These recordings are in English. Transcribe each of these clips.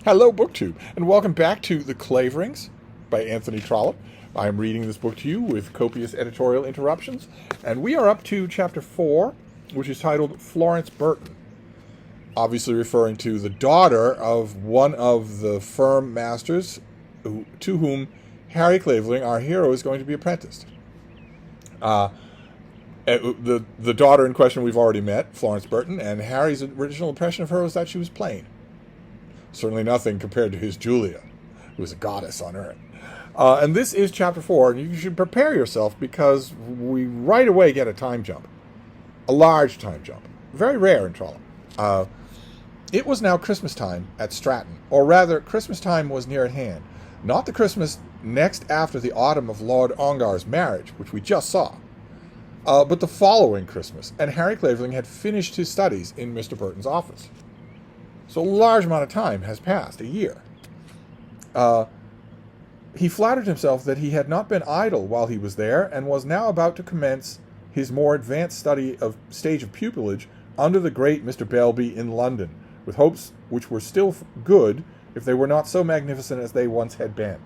Hello, BookTube, and welcome back to The Claverings by Anthony Trollope. I am reading this book to you with copious editorial interruptions, and we are up to Chapter 4, which is titled Florence Burton, obviously referring to the daughter of one of the firm masters to whom Harry Clavering, our hero, is going to be apprenticed. The daughter in question we've already met, Florence Burton, and Harry's original impression of her was that she was plain. Certainly nothing compared to his Julia, who was a goddess on earth. And this is Chapter 4, and you should prepare yourself because we right away get a time jump. A large time jump. Very rare in Trollope. It was now Christmas time at Stratton, or rather, Christmas time was near at hand. Not the Christmas next after the autumn of Lord Ongar's marriage, which we just saw, but the following Christmas, and Harry Clavering had finished his studies in Mr. Burton's office. So a large amount of time has passed, a year. He flattered himself that he had not been idle while he was there, and was now about to commence his more advanced stage of pupillage under the great Mr. Belby in London, with hopes which were still good if they were not so magnificent as they once had been.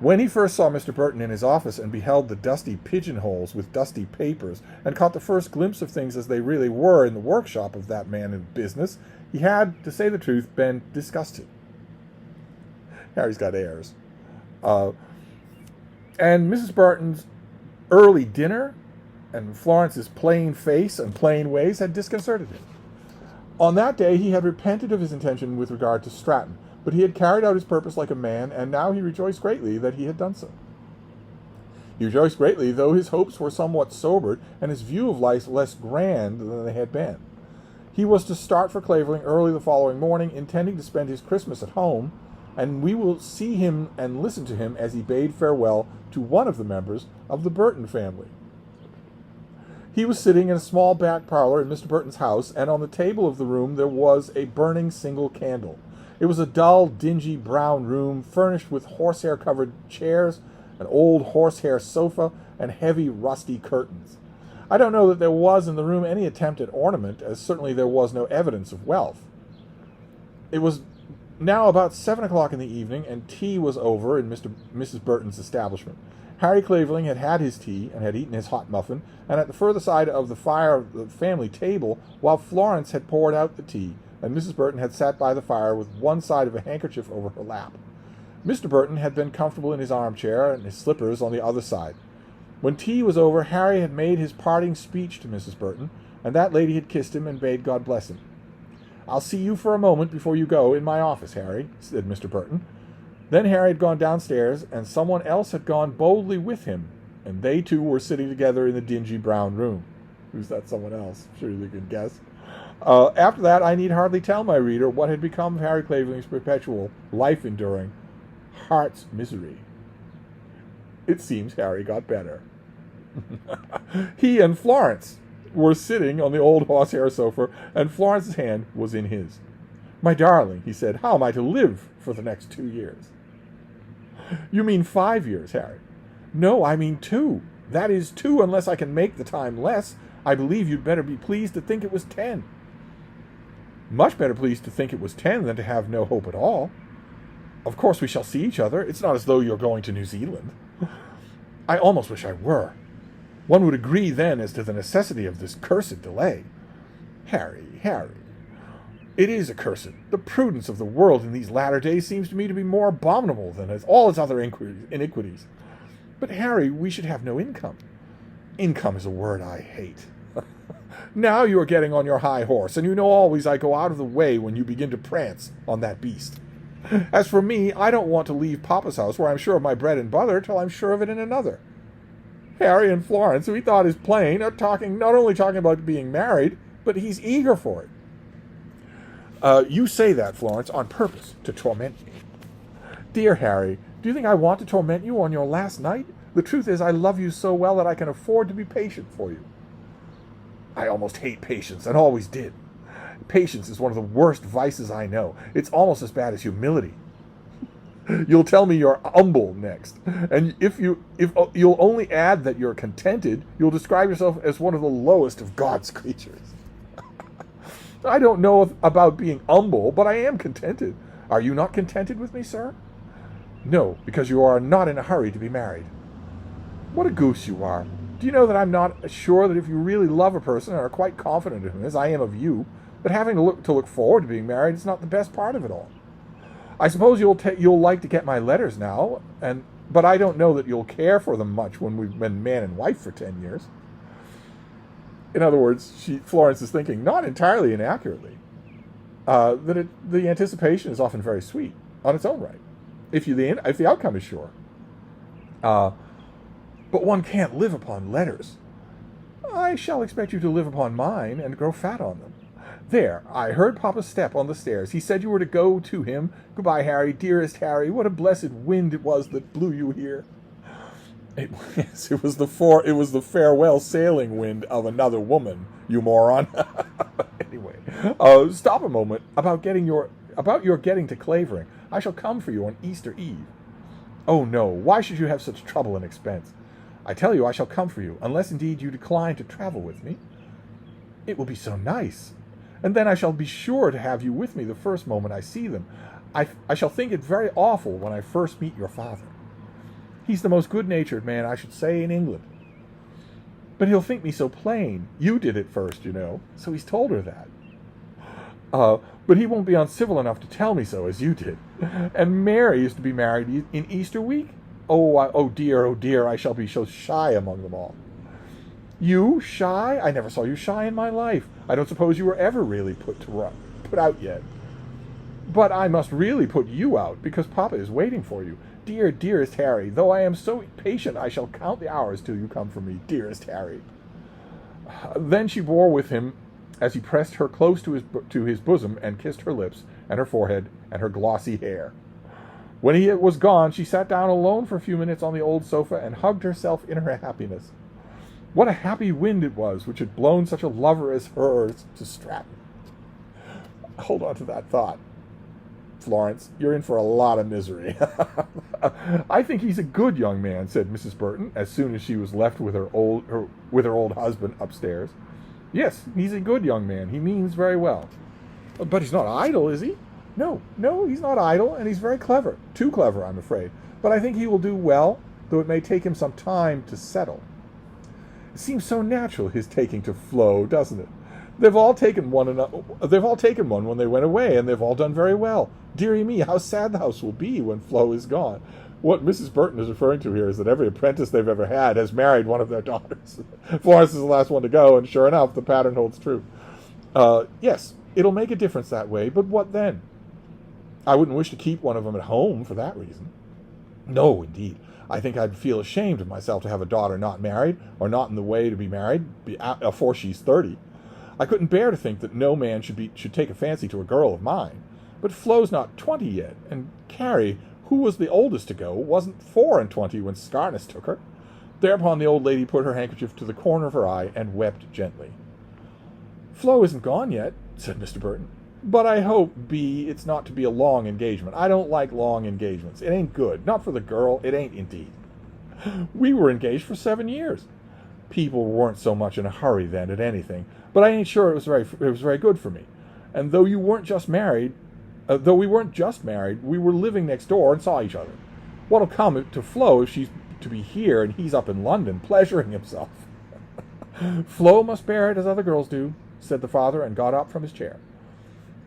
When he first saw Mr. Burton in his office and beheld the dusty pigeonholes with dusty papers, and caught the first glimpse of things as they really were in the workshop of that man of business, he had, to say the truth, been disgusted. Harry's got airs. And Mrs. Burton's early dinner and Florence's plain face and plain ways had disconcerted him. On that day he had repented of his intention with regard to Stratton, but he had carried out his purpose like a man, and now he rejoiced greatly that he had done so. He rejoiced greatly, though his hopes were somewhat sobered, and his view of life less grand than they had been. He was to start for Clavering early the following morning, intending to spend his Christmas at home, and we will see him and listen to him as he bade farewell to one of the members of the Burton family. He was sitting in a small back parlor in Mr. Burton's house, and on the table of the room there was a burning single candle. It was a dull, dingy brown room, furnished with horsehair-covered chairs, an old horsehair sofa, and heavy, rusty curtains. I don't know that there was in the room any attempt at ornament, as certainly there was no evidence of wealth. It was now about 7 o'clock in the evening, and tea was over in Mrs. Burton's establishment. Harry Clavering had had his tea, and had eaten his hot muffin, and at the further side of the fire of the family table, while Florence had poured out the tea, and Mrs. Burton had sat by the fire with one side of a handkerchief over her lap. Mr. Burton had been comfortable in his armchair, and his slippers on the other side. When tea was over, Harry had made his parting speech to Mrs. Burton, and that lady had kissed him and bade God bless him. "I'll see you for a moment before you go in my office, Harry," said Mr. Burton. Then Harry had gone downstairs, and someone else had gone boldly with him, and they two were sitting together in the dingy brown room. Who's that someone else? I'm sure you can guess. After that, I need hardly tell my reader what had become of Harry Clavering's perpetual, life-enduring, heart's misery. It seems Harry got better. He and Florence were sitting on the old horsehair sofa, and Florence's hand was in his. "My darling," he said, "how am I to live for the next 2 years?" "You mean 5 years, Harry." "No, I mean 2. That is 2 unless I can make the time less. I believe you'd better be pleased to think it was 10. "Much better pleased to think it was 10 than to have no hope at all. Of course we shall see each other. It's not as though you're going to New Zealand." "I almost wish I were. One would agree then as to the necessity of this cursed delay." Harry. It is accursed. The prudence of the world in these latter days seems to me to be more abominable than all its other iniquities. But, Harry, we should have no income. Income is a word I hate. Now you are getting on your high horse, and you know always I go out of the way when you begin to prance on that beast. As for me, I don't want to leave Papa's house, where I'm sure of my bread and butter, till I'm sure of it in another. Harry and Florence, who he thought is plain, are not only talking about being married, but he's eager for it. You say that, Florence, on purpose to torment me." "Dear Harry, do you think I want to torment you on your last night? The truth is, I love you so well that I can afford to be patient for you." "I almost hate patience, and always did. Patience is one of the worst vices I know. It's almost as bad as humility." "You'll tell me you're humble next, and if you'll only add that you're contented, you'll describe yourself as one of the lowest of God's creatures." "I don't know about being humble, but I am contented. Are you not contented with me, sir? No, because you are not in a hurry to be married. What a goose you are. Do you know that I'm not sure that if you really love a person and are quite confident of him, as I am of you, that having to look forward to being married is not the best part of it all? I suppose you'll like to get my letters now, but I don't know that you'll care for them much when we've been man and wife for 10 years. In other words, Florence is thinking, not entirely inaccurately, that the anticipation is often very sweet on its own right, if the outcome is sure. But one can't live upon letters. I shall expect you to live upon mine and grow fat on them. There, I heard Papa's step on the stairs. He said you were to go to him. Goodbye, Harry, dearest Harry. What a blessed wind it was that blew you here. It was the farewell sailing wind of another woman, you moron. Anyway, stop a moment about your getting to Clavering. I shall come for you on Easter Eve. Oh no, why should you have such trouble and expense? I tell you I shall come for you, unless indeed you decline to travel with me. It will be so nice. And then I shall be sure to have you with me the first moment I see them. I shall think it very awful when I first meet your father. He's the most good-natured man, I should say, in England. But he'll think me so plain. You did it first, you know, so he's told her that. But he won't be uncivil enough to tell me so, as you did. And Mary is to be married in Easter week? Oh dear, I shall be so shy among them all. You, shy? I never saw you shy in my life. I don't suppose you were ever really put out yet. But I must really put you out, because Papa is waiting for you. Dearest Harry, though I am so patient, I shall count the hours till you come for me, dearest Harry. Then she bore with him as he pressed her close to his bosom and kissed her lips and her forehead and her glossy hair. When he was gone, she sat down alone for a few minutes on the old sofa and hugged herself in her happiness. What a happy wind it was which had blown such a lover as hers to Stratton. Hold on to that thought, Florence. You're in for a lot of misery. I think he's a good young man, said Mrs. Burton, as soon as she was left with her old husband upstairs. Yes, he's a good young man. He means very well. But he's not idle, is he? No, he's not idle, and he's very clever. Too clever, I'm afraid. But I think he will do well, though it may take him some time to settle. It seems so natural, his taking to Flo, doesn't it? They've all taken one when they went away, and they've all done very well. Dearie me, how sad the house will be when Flo is gone. What Mrs. Burton is referring to here is that every apprentice they've ever had has married one of their daughters. Florence is the last one to go, and sure enough, the pattern holds true. Yes, it'll make a difference that way, but what then? I wouldn't wish to keep one of them at home for that reason. No, indeed. I think I'd feel ashamed of myself to have a daughter not married, or not in the way to be married, before she's 30. I couldn't bear to think that no man should take a fancy to a girl of mine. But Flo's not 20 yet, and Carrie, who was the oldest to go, wasn't 24 when Scarness took her. Thereupon the old lady put her handkerchief to the corner of her eye and wept gently. Flo isn't gone yet, said Mr. Burton. But I hope, it's not to be a long engagement. I don't like long engagements. It ain't good. Not for the girl. It ain't indeed. We were engaged for 7 years. People weren't so much in a hurry then at anything, but I ain't sure it was very good for me. And though we weren't just married, we were living next door and saw each other. What'll come to Flo if she's to be here and he's up in London pleasuring himself? Flo must bear it as other girls do, said the father, and got up from his chair.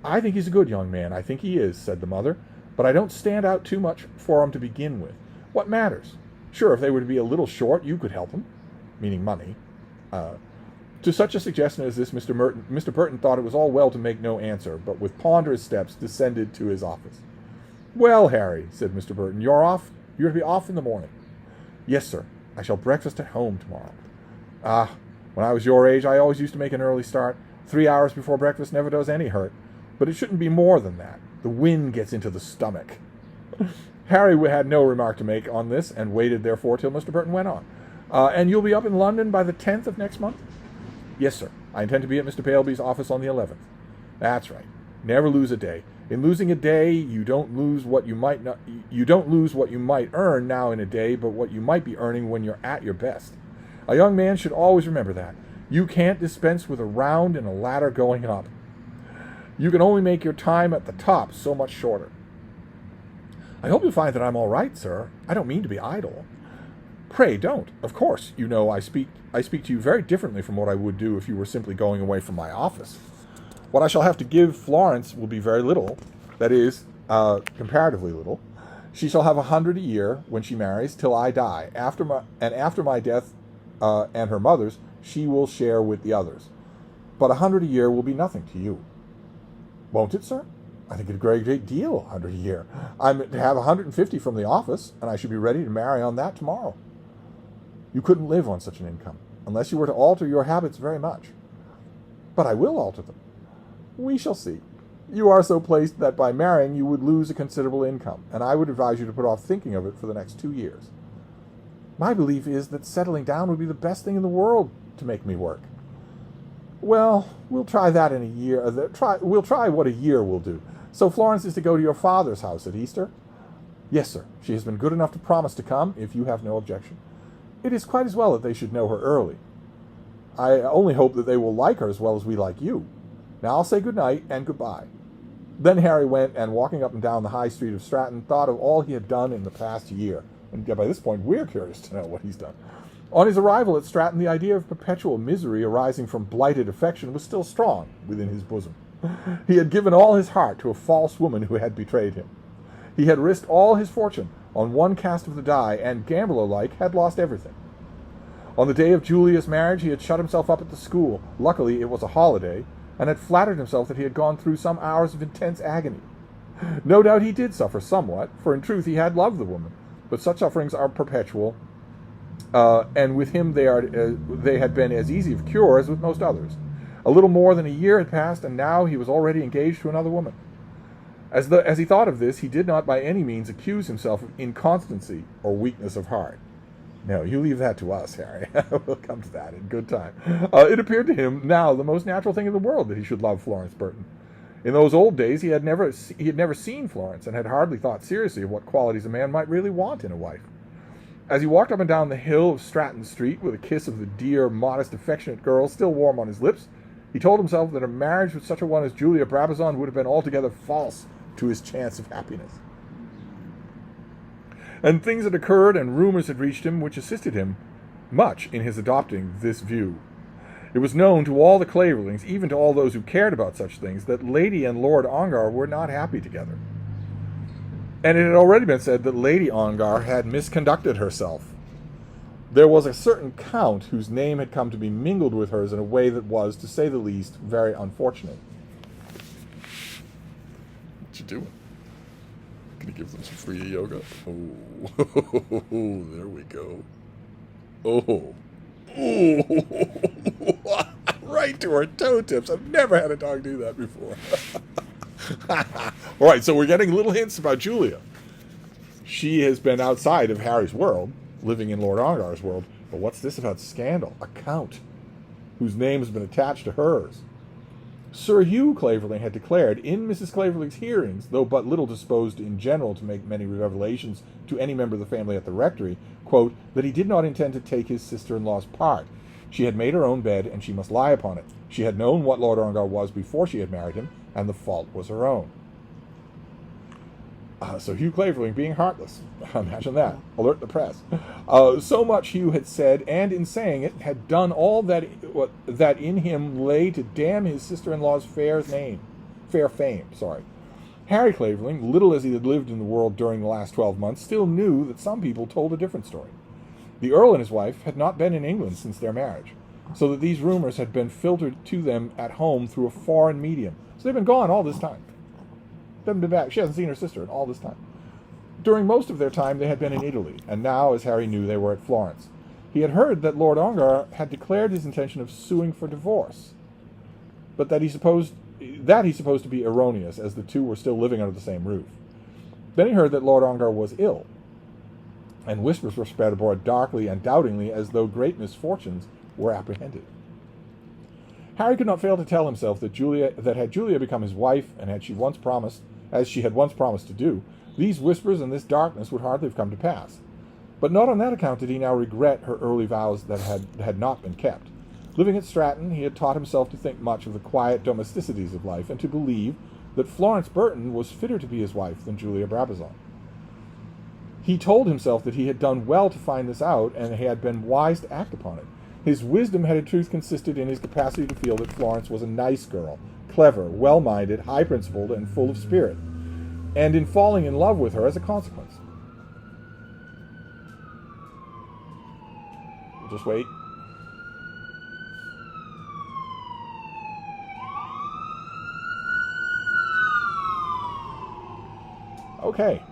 I think he's a good young man. I think he is, said the mother, but I don't stand out too much for him to begin with. What matters? Sure, if they were to be a little short, you could help him, meaning money. To such a suggestion as this, Mr. Burton thought it was all well to make no answer, but with ponderous steps descended to his office. Well, Harry, said Mr. Burton, you're off? You're to be off in the morning. Yes, sir. I shall breakfast at home tomorrow. When I was your age, I always used to make an early start. 3 hours before breakfast never does any hurt. But it shouldn't be more than that. The wind gets into the stomach. Harry had no remark to make on this, and waited, therefore, till Mr. Burton went on. And you'll be up in London by the 10th of next month? Yes, sir. I intend to be at Mr. Palby's office on the 11th. That's right. Never lose a day. In losing a day, you don't lose what you might earn now in a day, but what you might be earning when you're at your best. A young man should always remember that. You can't dispense with a round and a ladder going up. You can only make your time at the top so much shorter. I hope you'll find that I'm all right, sir. I don't mean to be idle. Pray don't. Of course, you know I speak to you very differently from what I would do if you were simply going away from my office. What I shall have to give Florence will be very little, that is, comparatively little. She shall have 100 a year when she marries, till I die. After my death and her mother's, she will share with the others. But 100 a year will be nothing to you. Won't it, sir? I think it a great deal, 100 a year. I'm to have 150 from the office, and I should be ready to marry on that tomorrow. You couldn't live on such an income, unless you were to alter your habits very much. But I will alter them. We shall see. You are so placed that by marrying you would lose a considerable income, and I would advise you to put off thinking of it for the next 2 years. My belief is that settling down would be the best thing in the world to make me work. Well, we'll try that in a year. We'll try what a year will do. So Florence is to go to your father's house at Easter? Yes, sir. She has been good enough to promise to come, if you have no objection. It is quite as well that they should know her early. I only hope that they will like her as well as we like you. Now I'll say good night and goodbye. Then Harry went, and walking up and down the high street of Stratton, thought of all he had done in the past year. And by this point, we're curious to know what he's done. On his arrival at Stratton, the idea of perpetual misery arising from blighted affection was still strong within his bosom. He had given all his heart to a false woman who had betrayed him. He had risked all his fortune on one cast of the die, and, gambler-like, had lost everything. On the day of Julia's marriage, he had shut himself up at the school. Luckily, it was a holiday, and had flattered himself that he had gone through some hours of intense agony. No doubt he did suffer somewhat, for in truth he had loved the woman, but such sufferings are perpetual, and with him they had been as easy of cure as with most others. A little more than a year had passed, and now he was already engaged to another woman. As he thought of this, he did not by any means accuse himself of inconstancy or weakness of heart. No, you leave that to us, Harry. We'll come to that in good time. It appeared to him now the most natural thing in the world that he should love Florence Burton. In those old days, he had never seen Florence, and had hardly thought seriously of what qualities a man might really want in a wife. As he walked up and down the hill of Stratton Street, with a kiss of the dear, modest, affectionate girl still warm on his lips, he told himself that a marriage with such a one as Julia Brabazon would have been altogether false to his chance of happiness. And things had occurred and rumors had reached him which assisted him much in his adopting this view. It was known to all the Claverings, even to all those who cared about such things, that Lady and Lord Ongar were not happy together. And it had already been said that Lady Ongar had misconducted herself. There was a certain count whose name had come to be mingled with hers in a way that was, to say the least, very unfortunate. What you doing? Gonna give them some free yoga? Oh, there we go. Oh. Right to her toe tips. I've never had a dog do that before. All right, so we're getting little hints about Julia. She has been outside of Harry's world, living in Lord Ongar's world. But what's this about scandal? A count whose name has been attached to hers. Sir Hugh Clavering had declared in Mrs. Clavering's hearings, though but little disposed in general to make many revelations to any member of the family at the rectory, quote, that he did not intend to take his sister-in-law's part. She had made her own bed, and she must lie upon it. She had known what Lord Ongar was before she had married him, and the fault was her own. So Hugh Clavering being heartless. Imagine that. Alert the press. So much Hugh had said, and in saying it, had done all that in him lay to damn his sister-in-law's fair fame. Harry Clavering, little as he had lived in the world during the last 12 months, still knew that some people told a different story. The Earl and his wife had not been in England since their marriage, so that these rumors had been filtered to them at home through a foreign medium. So they've been gone all this time. They haven't been back. She hasn't seen her sister in all this time. During most of their time, they had been in Italy, and now, as Harry knew, they were at Florence. He had heard that Lord Ongar had declared his intention of suing for divorce, but that he supposed to be erroneous, as the two were still living under the same roof. Then he heard that Lord Ongar was ill, and whispers were spread abroad darkly and doubtingly, as though great misfortunes were apprehended. Harry could not fail to tell himself that had Julia become his wife, and as she had once promised to do, these whispers and this darkness would hardly have come to pass. But not on that account did he now regret her early vows that had not been kept. Living at Stratton, he had taught himself to think much of the quiet domesticities of life, and to believe that Florence Burton was fitter to be his wife than Julia Brabazon. He told himself that he had done well to find this out, and he had been wise to act upon it. His wisdom had in truth consisted in his capacity to feel that Florence was a nice girl, clever, well-minded, high-principled, and full of spirit, and in falling in love with her as a consequence. We'll just wait. Okay.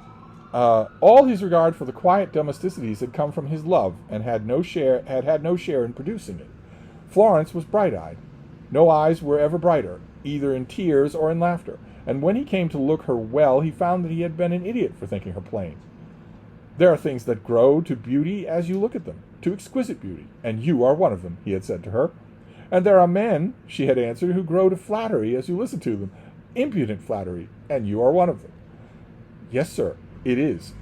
All his regard for the quiet domesticities had come from his love, and had no share in producing it. Florence was bright-eyed. No eyes were ever brighter, either in tears or in laughter, and when he came to look her well, he found that he had been an idiot for thinking her plain. There are things that grow to beauty as you look at them, to exquisite beauty, and you are one of them, he had said to her. And there are men, she had answered, who grow to flattery as you listen to them, impudent flattery, and you are one of them. Yes, sir, it is.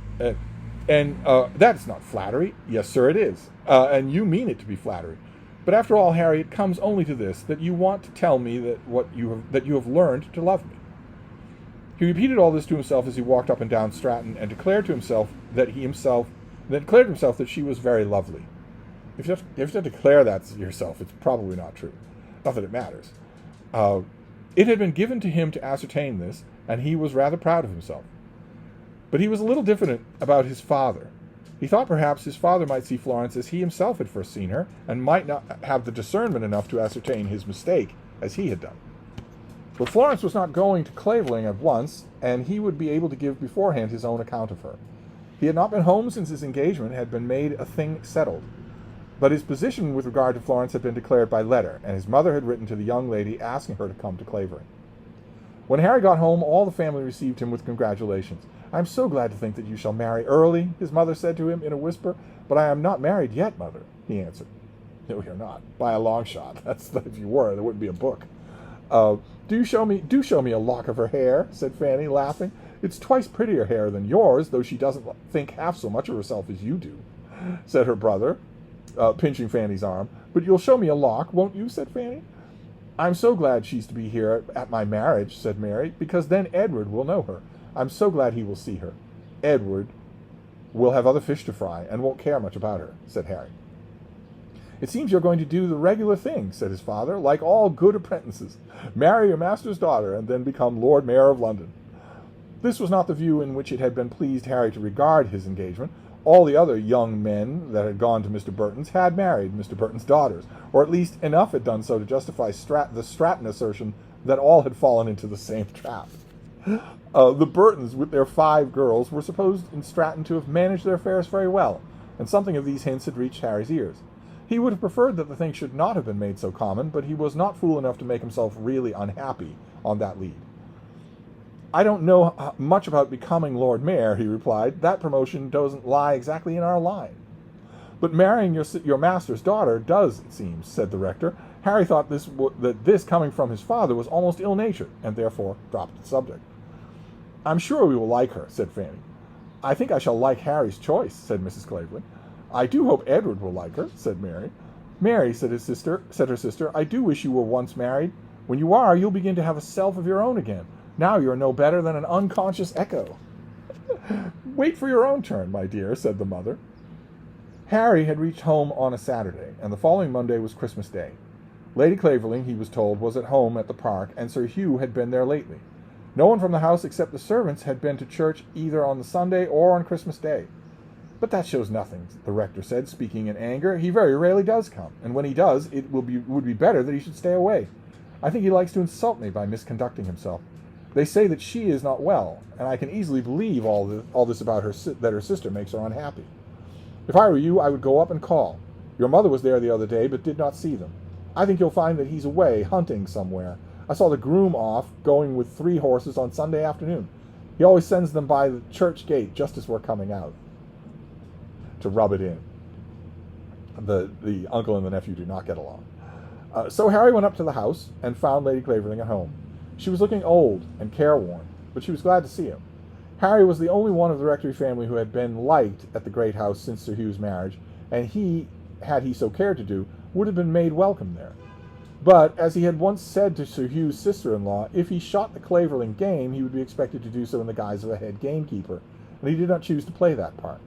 That's not flattery. Yes, sir, it is. And you mean it to be flattery. But after all, Harry, it comes only to this, that you want to tell me that you have learned to love me. He repeated all this to himself as he walked up and down Stratton, and declared to himself that she was very lovely. If you have to declare that to yourself, it's probably not true. Not that it matters. It had been given to him to ascertain this, and he was rather proud of himself. But he was a little diffident about his father. He thought perhaps his father might see Florence as he himself had first seen her, and might not have the discernment enough to ascertain his mistake as he had done. But Florence was not going to Clavering at once, and he would be able to give beforehand his own account of her. He had not been home since his engagement had been made a thing settled. But his position with regard to Florence had been declared by letter, and his mother had written to the young lady asking her to come to Clavering. When Harry got home, all the family received him with congratulations. "I am so glad to think that you shall marry early," his mother said to him in a whisper. "But I am not married yet, mother," he answered. "No, you're not, by a long shot. If you were, there wouldn't be a book." Do show me a lock of her hair," said Fanny, laughing. "It's twice prettier hair than yours, though she doesn't think half so much of herself as you do," said her brother, pinching Fanny's arm. "But you'll show me a lock, won't you?" said Fanny. "I'm so glad she's to be here at my marriage," said Mary, "because then Edward will know her. I'm so glad he will see her. Edward will have other fish to fry, and won't care much about her," said Harry. "It seems you're going to do the regular thing," said his father, "like all good apprentices. Marry your master's daughter, and then become Lord Mayor of London." This was not the view in which it had been pleased Harry to regard his engagement. All the other young men that had gone to Mr. Burton's had married Mr. Burton's daughters, or at least enough had done so to justify the Stratton assertion that all had fallen into the same trap. The Burtons, with their 5 girls, were supposed in Stratton to have managed their affairs very well, and something of these hints had reached Harry's ears. He would have preferred that the thing should not have been made so common, but he was not fool enough to make himself really unhappy on that lead. "I don't know much about becoming Lord Mayor," he replied. "That promotion doesn't lie exactly in our line." "But marrying your master's daughter does, it seems," said the rector. Harry thought that this coming from his father was almost ill-natured, and therefore dropped the subject. "I'm sure we will like her," said Fanny. "I think I shall like Harry's choice," said Mrs. Clavering. "I do hope Edward will like her," said Mary. "Mary," said her sister, "I do wish you were once married. When you are, you'll begin to have a self of your own again. Now you're no better than an unconscious echo." "Wait for your own turn, my dear," said the mother. Harry had reached home on a Saturday, and the following Monday was Christmas Day. Lady Clavering, he was told, was at home at the park, and Sir Hugh had been there lately. No one from the house except the servants had been to church either on the Sunday or on Christmas Day. "But that shows nothing," the rector said, speaking in anger. "He very rarely does come, and when he does, it would be better that he should stay away. I think he likes to insult me by misconducting himself. They say that she is not well, and I can easily believe all this about her, that her sister makes her unhappy. If I were you, I would go up and call. Your mother was there the other day, but did not see them. I think you'll find that he's away, hunting somewhere. I saw the groom off, going with 3 horses on Sunday afternoon. He always sends them by the church gate just as we're coming out." To rub it in. The uncle and the nephew do not get along. So Harry went up to the house and found Lady Clavering at home. She was looking old and careworn, but she was glad to see him. Harry was the only one of the rectory family who had been liked at the great house since Sir Hugh's marriage, and he, had he so cared to do, would have been made welcome there. But, as he had once said to Sir Hugh's sister-in-law, if he shot the Clavering game, he would be expected to do so in the guise of a head gamekeeper, and he did not choose to play that part.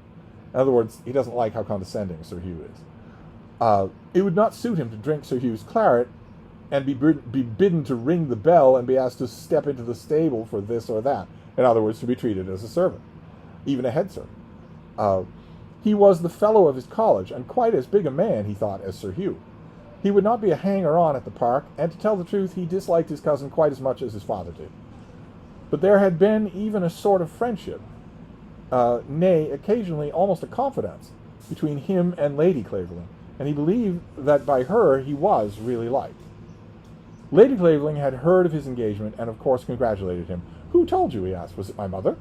In other words, he doesn't like how condescending Sir Hugh is. It would not suit him to drink Sir Hugh's claret and be bidden to ring the bell and be asked to step into the stable for this or that. In other words, to be treated as a servant, even a head servant. He was the fellow of his college, and quite as big a man, he thought, as Sir Hugh. He would not be a hanger-on at the park, and to tell the truth, he disliked his cousin quite as much as his father did. But there had been even a sort of friendship, nay, occasionally almost a confidence, between him and Lady Clavering, and he believed that by her he was really liked. Lady Clavering had heard of his engagement, and of course congratulated him. "Who told you?" he asked. "Was it my mother?"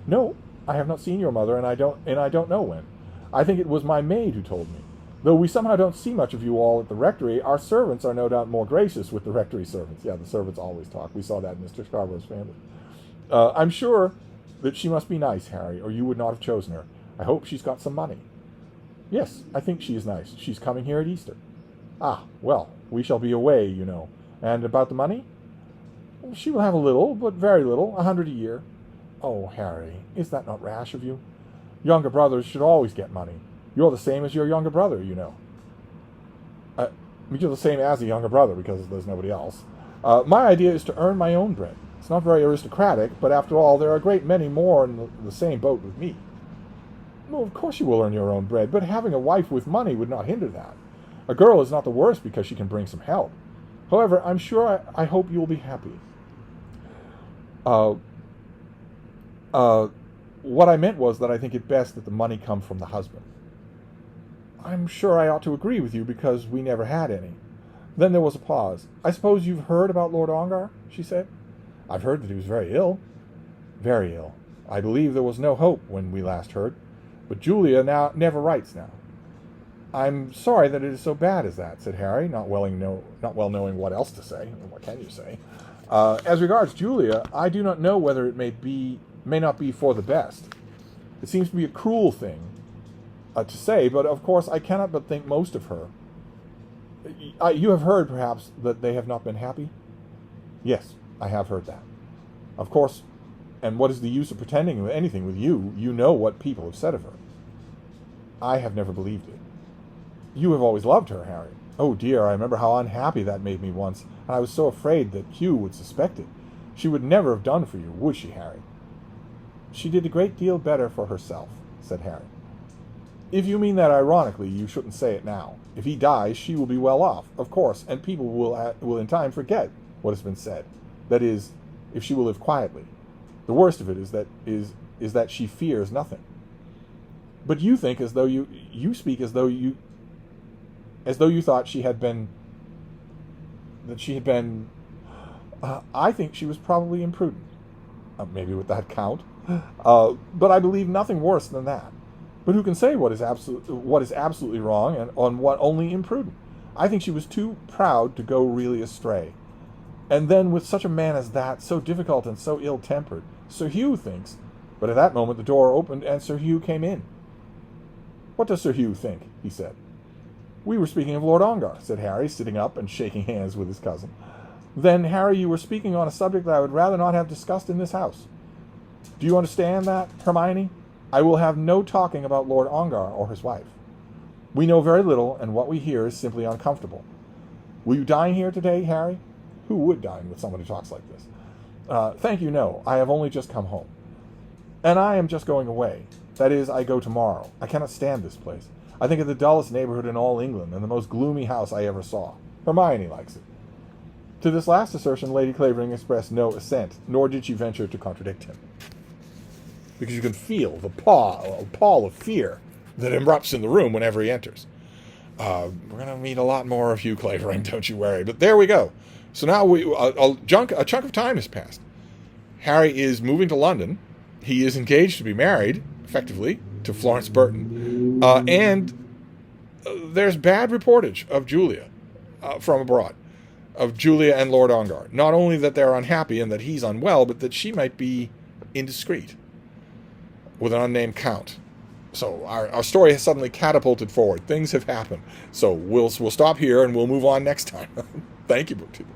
"No, I have not seen your mother, and I don't know when. I think it was my maid who told me. Though we somehow don't see much of you all at the rectory, our servants are no doubt more gracious with the rectory servants." Yeah, the servants always talk. We saw that in Mr. Scarborough's family. "I'm sure that she must be nice, Harry, or you would not have chosen her. I hope she's got some money." "Yes, I think she is nice. She's coming here at Easter." "Ah, well, we shall be away, you know. And about the money?" "She will have a little, but very little, 100 a year." "Oh, Harry, is that not rash of you? Younger brothers should always get money. You're the same as your younger brother, you know." You're the same as a younger brother, because there's nobody else. My idea is to earn my own bread. It's not very aristocratic, but after all, there are a great many more in the same boat with me." "Well, of course you will earn your own bread, but having a wife with money would not hinder that. A girl is not the worse because she can bring some help. However, I'm sure I hope you will be happy." What I meant was that I think it best that the money come from the husband." "I'm sure I ought to agree with you, because we never had any." Then there was a pause. "I suppose you've heard about Lord Ongar?" she said. "I've heard that he was very ill." "Very ill. I believe there was no hope when we last heard. But Julia never writes now." "I'm sorry that it is so bad as that," said Harry, not well knowing what else to say. What can you say? "As regards Julia, I do not know whether it may not be for the best. It seems to be a cruel thing to say, but of course I cannot but think most of her. You have heard, perhaps, that they have not been happy?" "Yes, I have heard that. Of course, and what is the use of pretending anything with you? You know what people have said of her." "I have never believed it." "You have always loved her, Harry." "Oh dear, I remember how unhappy that made me once, and I was so afraid that Hugh would suspect it. She would never have done for you, would she, Harry?" "She did a great deal better for herself," said Harry. "If you mean that ironically, you shouldn't say it now. If he dies, she will be well off, of course, and people will in time forget what has been said. That is, if she will live quietly. The worst of it is that she fears nothing." "But you think as though you speak as though you thought she had been I think she was probably imprudent." "Maybe with that count. But I believe nothing worse than that. But who can say what is absolutely wrong and on what only imprudent? I think she was too proud to go really astray. And then with such a man as that, so difficult and so ill-tempered, Sir Hugh thinks..." But at that moment the door opened and Sir Hugh came in. "What does Sir Hugh think?" he said. "We were speaking of Lord Ongar," said Harry, sitting up and shaking hands with his cousin. "Then, Harry, you were speaking on a subject that I would rather not have discussed in this house. Do you understand that, Hermione? I will have no talking about Lord Ongar or his wife. We know very little, and what we hear is simply uncomfortable. Will you dine here today, Harry?" Who would dine with someone who talks like this? "Thank you, no. I have only just come home." "And I am just going away. That is, I go tomorrow. I cannot stand this place. I think it the dullest neighborhood in all England, and the most gloomy house I ever saw. Hermione likes it." To this last assertion Lady Clavering expressed no assent, nor did she venture to contradict him. Because you can feel the pall of fear that erupts in the room whenever he enters. We're going to meet a lot more of Hugh Clavering, don't you worry. But there we go. So now a chunk of time has passed. Harry is moving to London. He is engaged to be married, effectively, to Florence Burton. And there's bad reportage of Julia from abroad, of Julia and Lord Ongar. Not only that they're unhappy and that he's unwell, but that she might be indiscreet with an unnamed count. So our story has suddenly catapulted forward. Things have happened. So we'll stop here and we'll move on next time. Thank you, book people.